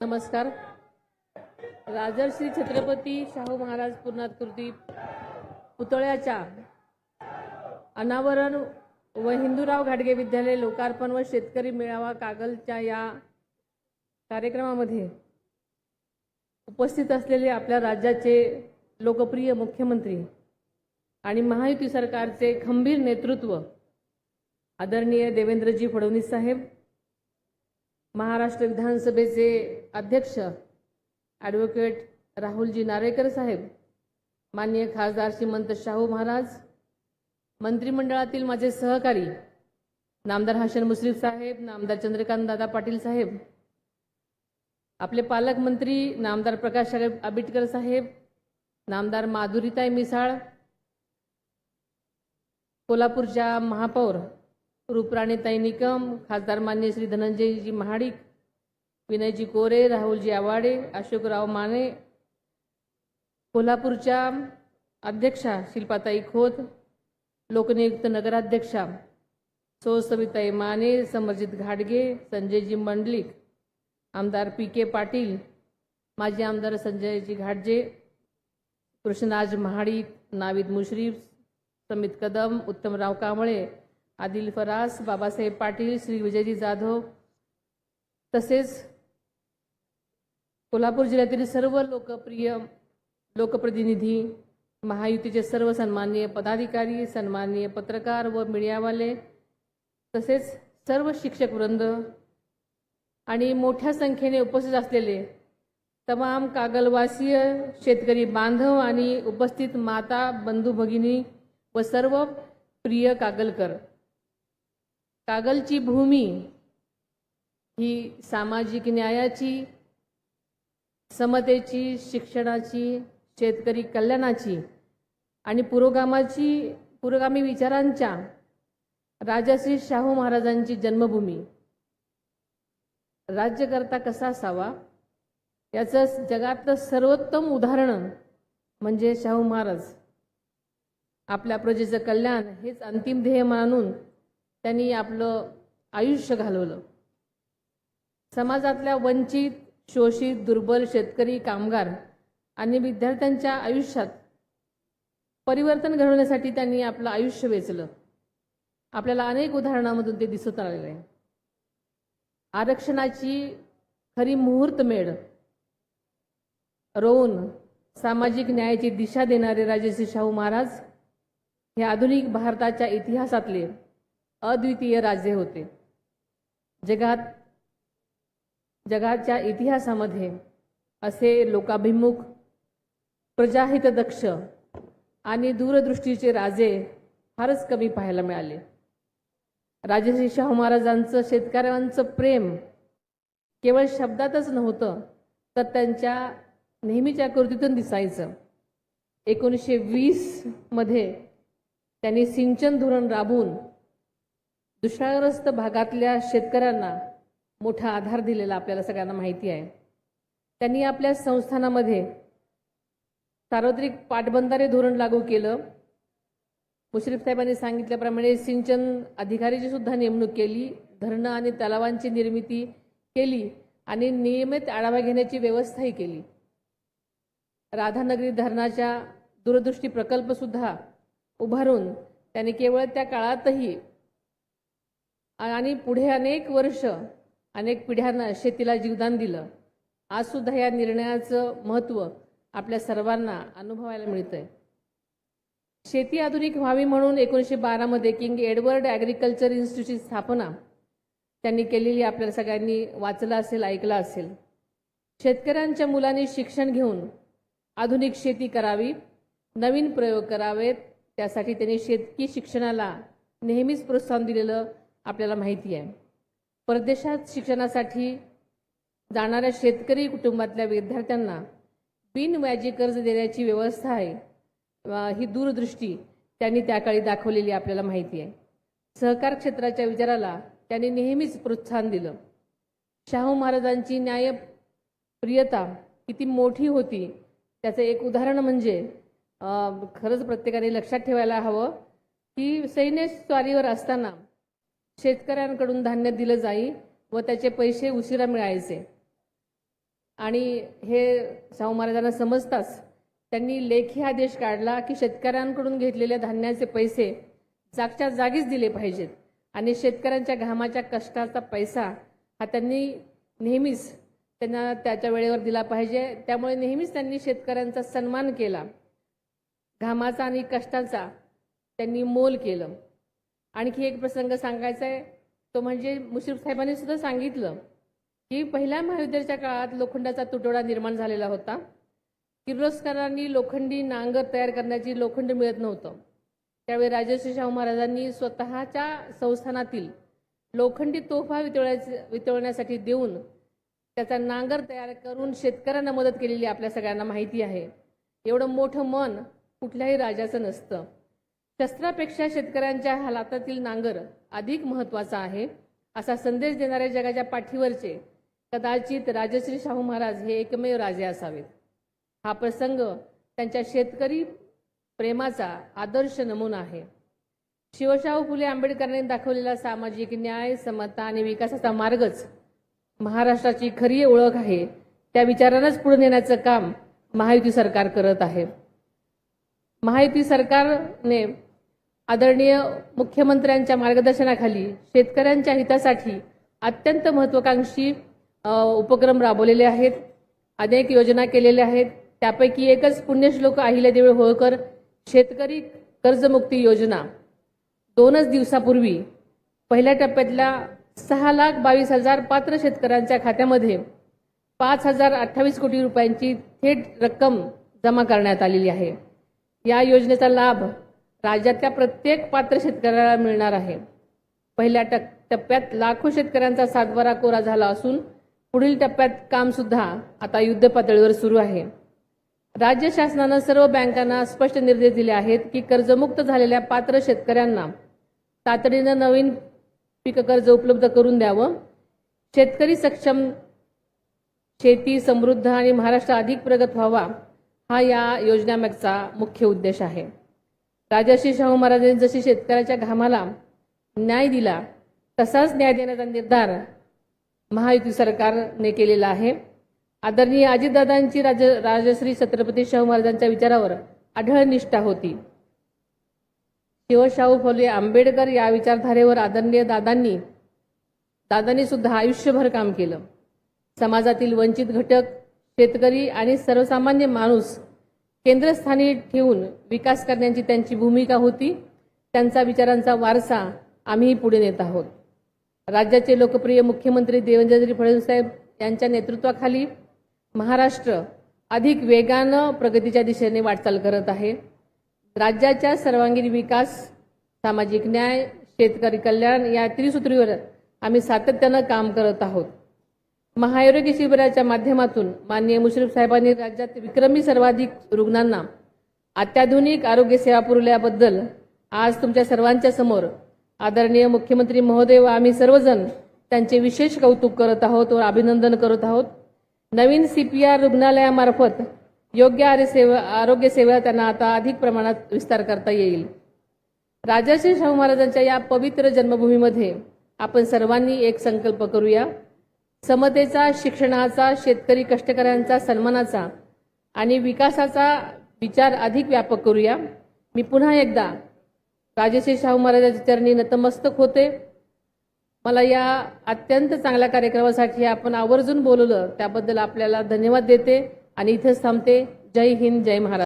नमस्कार. राजर्षी छत्रपती शाहू महाराज पूर्णाकृती पुतळ्याच्या अनावरण व हिंदूराव घाटगे विद्यालय लोकार्पण व शेतकरी मेळावा कागलच्या या कार्यक्रमामध्ये उपस्थित असलेले आपल्या राज्याचे लोकप्रिय मुख्यमंत्री आणि महायुती सरकारचे खंबीर नेतृत्व आदरणीय देवेंद्रजी फडणवीस साहेब, महाराष्ट्र विधानसभेचे अध्यक्ष ॲडव्होकेट राहुलजी नार्वेकर साहेब, माननीय खासदार श्रीमंत शाहू महाराज, मंत्रिमंडळातील माझे सहकारी नामदार हसन मुश्रीफ साहेब, नामदार चंद्रकांत दादा पाटील साहेब, आपले पालकमंत्री नामदार प्रकाश आंबेडकर साहेब, नामदार माधुरीताई मिसाळ, कोल्हापूरच्या महापौर रूपराणीताई निकम, खासदार मान्य श्री धनंजयजी महाडिक, विनयजी कोरे, राहुलजी आवाडे, अशोकराव माने, कोल्हापूरच्या अध्यक्षा शिल्पाताई खोत, लोकनियुक्त नगराध्यक्षा सविताई माने, समरजित घाटगे, संजयजी मंडलिक, आमदार पी.के. पाटील, माजी आमदार संजयजी घाटगे, कृष्णराज महाडिक, नाविद मुश्रीफ, समित कदम, उत्तमराव कांबळे, आदिल फरास, बाबासाहेब पाटील, श्री विजयजी जाधव, तसेच कोल्हापूर जिल्ह्यातील सर्व लोकप्रिय लोकप्रतिनिधी, महायुतीचे सर्व सन्माननीय पदाधिकारी, सन्माननीय पत्रकार व मीडियावाले, तसेच सर्व शिक्षक वृंद आणि मोठ्या संख्येने उपस्थित असलेले तमाम कागलवासीय शेतकरी बांधव आणि उपस्थित माता, बंधू भगिनी व सर्व प्रिय कागलकर. कागलची भूमी ही सामाजिक न्यायाची, समतेची, शिक्षणाची, शेतकरी कल्याणाची आणि पुरोगामी विचारांच्या राजश्री शाहू महाराजांची जन्मभूमी. राज्यकर्ता कसा असावा याचं जगातलं सर्वोत्तम उदाहरण म्हणजे शाहू महाराज. आपल्या प्रजेचं कल्याण हेच अंतिम ध्येय मानून त्यांनी आपलं आयुष्य घालवलं. समाजातल्या वंचित, शोषित, दुर्बल शेतकरी, कामगार आणि विद्यार्थ्यांच्या आयुष्यात परिवर्तन घडवण्यासाठी त्यांनी आपलं आयुष्य वेचलं. आपल्याला अनेक उदाहरणांमधून ते दिसत आलेलं आहे. आरक्षणाची खरी मुहूर्तमेढ रोवून सामाजिक न्यायाची दिशा देणारे राजश्री शाहू महाराज हे आधुनिक भारताच्या इतिहासातले अद्वितीय राजे होते. जगाच्या इतिहासामध्ये असे लोकाभिमुख, प्रजाहितदक्ष आणि दूरदृष्टीचे राजे फारच कमी पाहायला मिळाले. राजश्री शाहू महाराजांचं शेतकऱ्यांचं प्रेम केवळ शब्दातच नव्हतं, तर त्यांच्या नेहमीच्या कृतीतून दिसायचं. 1920 मध्ये त्यांनी सिंचन धोरण राबवून दुष्काळग्रस्त भागातल्या शेतकऱ्यांना मोठा आधार दिलेला आपल्याला सगळ्यांना माहिती आहे. त्यांनी आपल्या संस्थानामध्ये सार्वत्रिक पाटबंधारे धोरण लागू केलं. मुश्रीफ साहेबांनी सांगितल्याप्रमाणे सिंचन अधिकाऱ्याची सुद्धा नेमणूक केली, धरणं आणि तलावांची निर्मिती केली आणि नियमित आढावा घेण्याची व्यवस्थाही केली. राधानगरी धरणाच्या दूरदृष्टी प्रकल्प सुद्धा उभारून त्यांनी केवळ त्या काळातही आणि पुढे अनेक वर्ष, अनेक पिढ्यांना शेतीला जीवदान दिलं. आज सुद्धा या निर्णयाचं महत्त्व आपल्या सर्वांना अनुभवायला मिळतंय. शेती आधुनिक व्हावी म्हणून 1912 मध्ये किंग एडवर्ड ॲग्रिकल्चर इन्स्टिट्यूटची स्थापना त्यांनी केलेली आपल्याला सगळ्यांनी वाचलं असेल, ऐकलं असेल. शेतकऱ्यांच्या मुलांनी शिक्षण घेऊन आधुनिक शेती करावी, नवीन प्रयोग करावेत, त्यासाठी त्यांनी शेतकी शिक्षणाला नेहमीच प्रोत्साहन दिलेलं आपल्याला माहिती आहे. परदेशात शिक्षणासाठी जाणाऱ्या शेतकरी कुटुंबातल्या विद्यार्थ्यांना बिनव्याजी कर्ज देण्याची व्यवस्था आहे, ही दूरदृष्टी त्यांनी त्या काळी दाखवलेली आपल्याला माहिती आहे. सहकार क्षेत्राच्या विचाराला त्यांनी नेहमीच प्रोत्साहन दिलं. शाहू महाराजांची न्यायप्रियता किती मोठी होती त्याचं एक उदाहरण म्हणजे खरंच प्रत्येकाने लक्षात ठेवायला हवं की सैन्य स्वारीवर असताना शेतकऱ्यांकडून धान्य दिलं जाई व त्याचे पैसे उशिरा मिळायचे. आणि हे शाहू महाराजांना समजताच त्यांनी लेखी आदेश काढला की शेतकऱ्यांकडून घेतलेल्या धान्याचे पैसे जागच्या जागीच दिले पाहिजेत आणि शेतकऱ्यांच्या घामाच्या कष्टाचा पैसा हा त्यांनी नेहमीच त्यांना त्याच्या वेळेवर दिला पाहिजे. त्यामुळे नेहमीच त्यांनी शेतकऱ्यांचा सन्मान केला, घामाचा आणि कष्टाचा त्यांनी मोल केलं. आणखी एक प्रसंग सांगायचा आहे तो म्हणजे मुश्रीफ साहेबांनी सुद्धा सांगितलं की पहिल्या महायुद्धाच्या काळात लोखंडाचा तुटवडा निर्माण झालेला होता. किर्लोस्करांनी लोखंडी नांगर तयार करण्याची लोखंड मिळत नव्हतं. त्यावेळी राजर्षी शाहू महाराजांनी स्वतःच्या संस्थानातील लोखंडी तोफा वितळण्यासाठी देऊन त्याचा नांगर तयार करून शेतकऱ्यांना मदत केलेली आपल्या सगळ्यांना माहिती आहे. एवढं मोठं मन कुठल्याही राजाचं नसतं. शस्त्रापेक्षा शेतकऱ्यांच्या हातातील नांगर अधिक महत्त्वाचा आहे असा संदेश देणाऱ्या जगाच्या पाठीवरचे कदाचित राजश्री शाहू महाराज हे एकमेव राजे असावेत. हा प्रसंग त्यांच्या शेतकरी प्रेमाचा आदर्श नमुना आहे. शिवशाहू फुले आंबेडकरांनी दाखवलेला सामाजिक न्याय, समता आणि विकासाचा मार्गच महाराष्ट्राची खरी ओळख आहे. त्या विचारांनाच पुढे नेण्याचं काम महायुती सरकार करत आहे. महायुती सरकारने आदरणीय मुख्यमंत्र्यांच्या मार्गदर्शनाखाली शेतकऱ्यांच्या हितासाठी अत्यंत महत्त्वाकांक्षी उपक्रम राबवलेले आहेत. अनेक योजना केलेल्या आहेत. त्यापैकी एकच पुण्यश्लोक अहिल्यादेवी होळकर शेतकरी कर्जमुक्ती योजना 2 दिवसापूर्वी पहिल्या टप्प्यातल्या 6,22,000 पात्र शेतकऱ्यांच्या खात्यामध्ये 5,028 कोटी रुपयांची थेट रक्कम जमा करण्यात आलेली आहे. या योजनेचा लाभ राज्यातल्या प्रत्येक पात्र शेतकऱ्याला मिळणार आहे. पहिल्या टप्प्यात लाखो शेतकऱ्यांचा सातबारा कोरा झाला असून पुढील टप्प्यात काम सुद्धा आता युद्ध पातळीवर सुरू आहे. राज्य शासनानं सर्व बँकांना स्पष्ट निर्देश दिले आहेत की कर्जमुक्त झालेल्या पात्र शेतकऱ्यांना तातडीनं नवीन पीक कर्ज उपलब्ध करून द्यावं. शेतकरी सक्षम, शेती समृद्ध आणि महाराष्ट्र अधिक प्रगत व्हावा हा या योजनेमागचा मुख्य उद्देश आहे. राजर्षी शाहू महाराजांनी जशी शेतकऱ्याच्या घामाला न्याय दिला तसाच न्याय देण्याचा निर्धार महायुती सरकारने केलेला आहे. आदरणीय अजितदादांची राजश्री छत्रपती शाहू महाराजांच्या विचारावर अढळ निष्ठा होती. शिवशाहू फुले आंबेडकर या विचारधारेवर आदरणीय दादांनी सुद्धा आयुष्यभर काम केलं. समाजातील वंचित घटक, शेतकरी आणि सर्वसामान्य माणूस केंद्रस्थानी ठेवून विकास करण्याची त्यांची भूमिका होती. त्यांचा विचारांचा वारसा आम्ही पुढे नेत आहोत. राज्याचे लोकप्रिय मुख्यमंत्री देवेंद्रजी फडणवीस साहेब यांच्या नेतृत्वाखाली महाराष्ट्र अधिक वेगानं प्रगतीच्या दिशेने वाटचाल करत आहे. राज्याच्या सर्वांगीण विकास, सामाजिक न्याय, शेतकरी कल्याण या त्रिसूत्रीवर आम्ही सातत्यानं काम करत आहोत. महाआरोग्य शिबिराच्या माध्यमातून माननीय मुश्रीफ साहेबांनी राज्यात विक्रमी सर्वाधिक रुग्णांना अत्याधुनिक आरोग्य सेवा पुरवल्याबद्दल आज तुमच्या सर्वांच्या समोर आदरणीय मुख्यमंत्री महोदय व आम्ही सर्वजण त्यांचे विशेष कौतुक करत आहोत व अभिनंदन करत आहोत. नवीन CPR रुग्णालयामार्फत योग्य आरोग्य सेवा त्यांना आता अधिक प्रमाणात विस्तार करता येईल. राजर्षी शाहू महाराजांच्या या पवित्र जन्मभूमीमध्ये आपण सर्वांनी एक संकल्प करूया. समतेचा, शिक्षणाचा, शेतकरी कष्टकऱ्यांचा, सन्मानाचा आणि विकासाचा विचार अधिक व्यापक करूया. मी पुन्हा एकदा राजर्षी शाहू महाराजांच्या चरणी नतमस्तक होते. मला या अत्यंत चांगल्या कार्यक्रमासाठी आपण आवर्जून बोलवलं त्याबद्दल आपल्याला धन्यवाद देते आणि इथेच थांबते. जय हिंद, जय महाराष्ट्र.